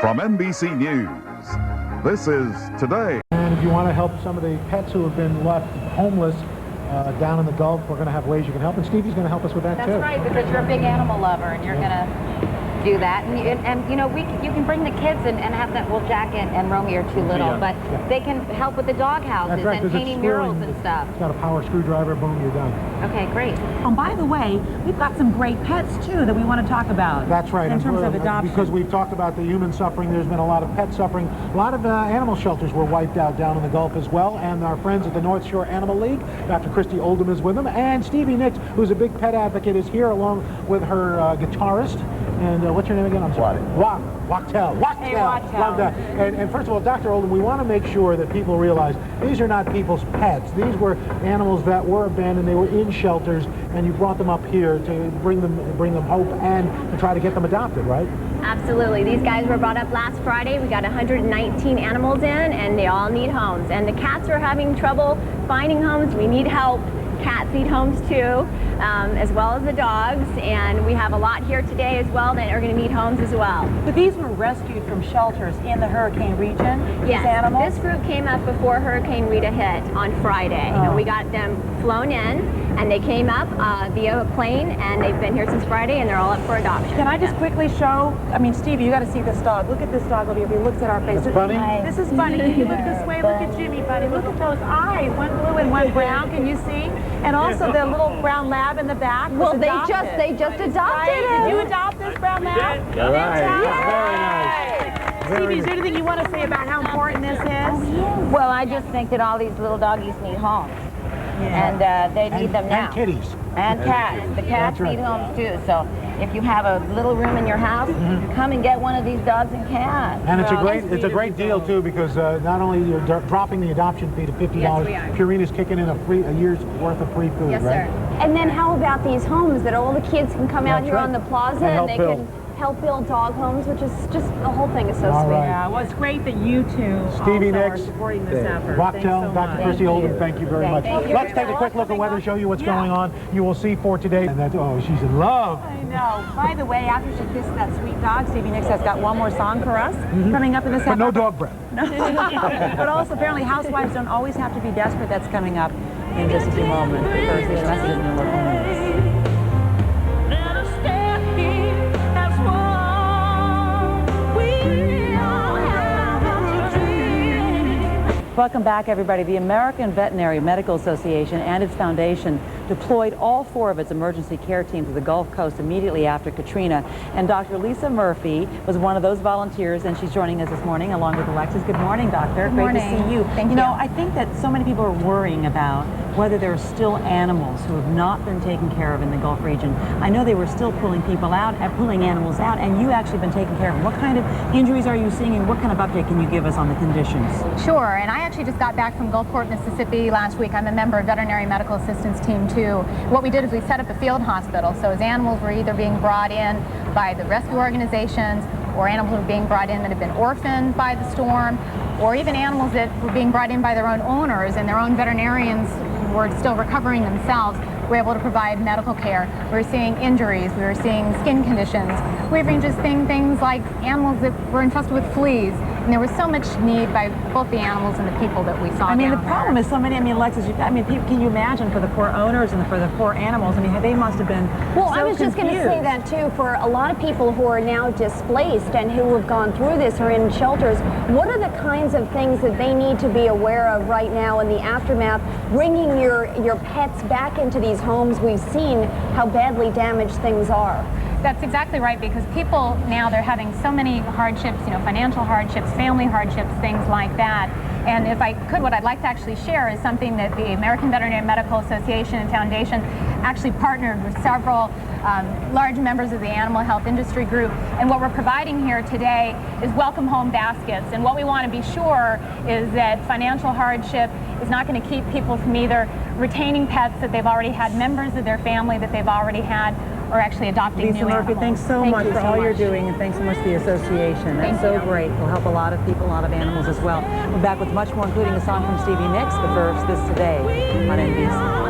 From NBC News, this is Today. And if you want to help some of the pets who have been left homeless down in the Gulf, we're going to have ways you can help. And Stevie's going to help us with that too. That's right, because you're a big animal lover and you're going to do that. And you know, you can bring the kids and have that. Well, Jack and Romy are too little, but they can help with the dog houses and painting murals and stuff. It's got a power screwdriver, boom, you're done. Okay, great. And by the way, we've got some great pets too that we want to talk about. That's right. In terms of adoption. Because we've talked about the human suffering, there's been a lot of pet suffering. A lot of animal shelters were wiped out down in the Gulf as well. And our friends at the North Shore Animal League, Dr. Christy Oldham is with them. And Stevie Nicks, who's a big pet advocate, is here along with her guitarist. And what's your name again? I'm sorry. Wachtel. Hey, Wachtel. Love that. And first of all, Dr. Oldham, we want to make sure that people realize these are not people's pets. These were animals that were abandoned. They were in shelters, and you brought them up here to bring them hope and to try to get them adopted, right? Absolutely. These guys were brought up last Friday. We got 119 animals in, and they all need homes. And the cats are having trouble finding homes. We need help. Cats need homes too, as well as the dogs, and we have a lot here today as well that are going to need homes as well. But these were rescued from shelters in the hurricane region, yes, these animals? This group came up before Hurricane Rita hit on Friday, and we got them flown in, and they came up via a plane, and they've been here since Friday, and they're all up for adoption. Can I just quickly show, I mean, Stevie, you got to see this dog. Look at this dog over here. He looks at our face. That's funny. This is funny. Can you look this way? Look at Jimmy, buddy. Look at those eyes. One blue and one brown. Can you see? And also the little brown lab in the back. Well, they just adopted him. Did you adopt this brown lab? All right. Very nice. Stevie, is there anything you want to say about how important this is? Well, I just think that all these little doggies need homes. And they need them now. And kitties. And cats. The cats That's right. need homes too. So if you have a little room in your house, come and get one of these dogs and cats. And it's a great deal too, because not only you're dropping the adoption fee to $50, Yes, we are. Purina's kicking in a year's worth of free food, Yes, right? sir. And then how about these homes that all the kids can come out That's here right. on the plaza And help they build. can help build dog homes, which is just, the whole thing is so All sweet. right. Yeah, well, it's great that you two Stevie also are Nicks, supporting this effort. Thanks Wachtel, so Dr. much. Christy Oldham, thank you very much. Thank you. Let's take a quick look at weather, show you what's going on. You will see for today. And that, oh, she's in love. I know. By the way, after she kissed that sweet dog, Stevie Nicks has got one more song for us coming up in this half But no hour. dog breath. But also, apparently, housewives don't always have to be desperate. That's coming up in just a few moments. But first, these messages in the local news. Welcome back, everybody. The American Veterinary Medical Association and its foundation deployed all 4 of its emergency care teams to the Gulf Coast immediately after Katrina. And Dr. Lisa Murphy was one of those volunteers, and she's joining us this morning along with Alexis. Good morning, doctor. Good morning. Great to see you. Thank you know, you. I think that so many people are worrying about whether there are still animals who have not been taken care of in the Gulf region. I know they were still pulling people out, pulling animals out, and you actually been taking care of them. What kind of injuries are you seeing, and what kind of update can you give us on the conditions? Sure, and I actually just got back from Gulfport, Mississippi last week. I'm a member of Veterinary Medical Assistance Team 2. What we did is we set up a field hospital, so as animals were either being brought in by the rescue organizations or animals were being brought in that had been orphaned by the storm, or even animals that were being brought in by their own owners and their own veterinarians who were still recovering themselves, were able to provide medical care. We were seeing injuries, we were seeing skin conditions. We were even just seeing things like animals that were infested with fleas. And there was so much need by both the animals and the people that we saw. I mean, the down problem there. is so many, I mean, Alexis, can you imagine for the poor owners and for the poor animals? I mean, they must have been Well, so I was just going to say that too, for a lot of people who are now displaced and who have gone through this or in shelters, what are the kinds of things that they need to be aware of right now in the aftermath, bringing your pets back into these homes? We've seen how badly damaged things are. That's exactly right, because people now, they're having so many hardships, you know, financial hardships, family hardships, things like that. And if I could, what I'd like to actually share is something that the American Veterinary Medical Association and Foundation actually partnered with several large members of the animal health industry group. And what we're providing here today is welcome home baskets. And what we want to be sure is that financial hardship is not going to keep people from either retaining pets that they've already had, members of their family that they've already had, or actually adopting Lisa new Murphy, animals. thanks so Thank much you for so all you're much. doing, and thanks so much to the association. That's Thank so you. great. We'll help a lot of people, a lot of animals as well. We're back with much more, including a song from Stevie Nicks, but first, this Today on NBC.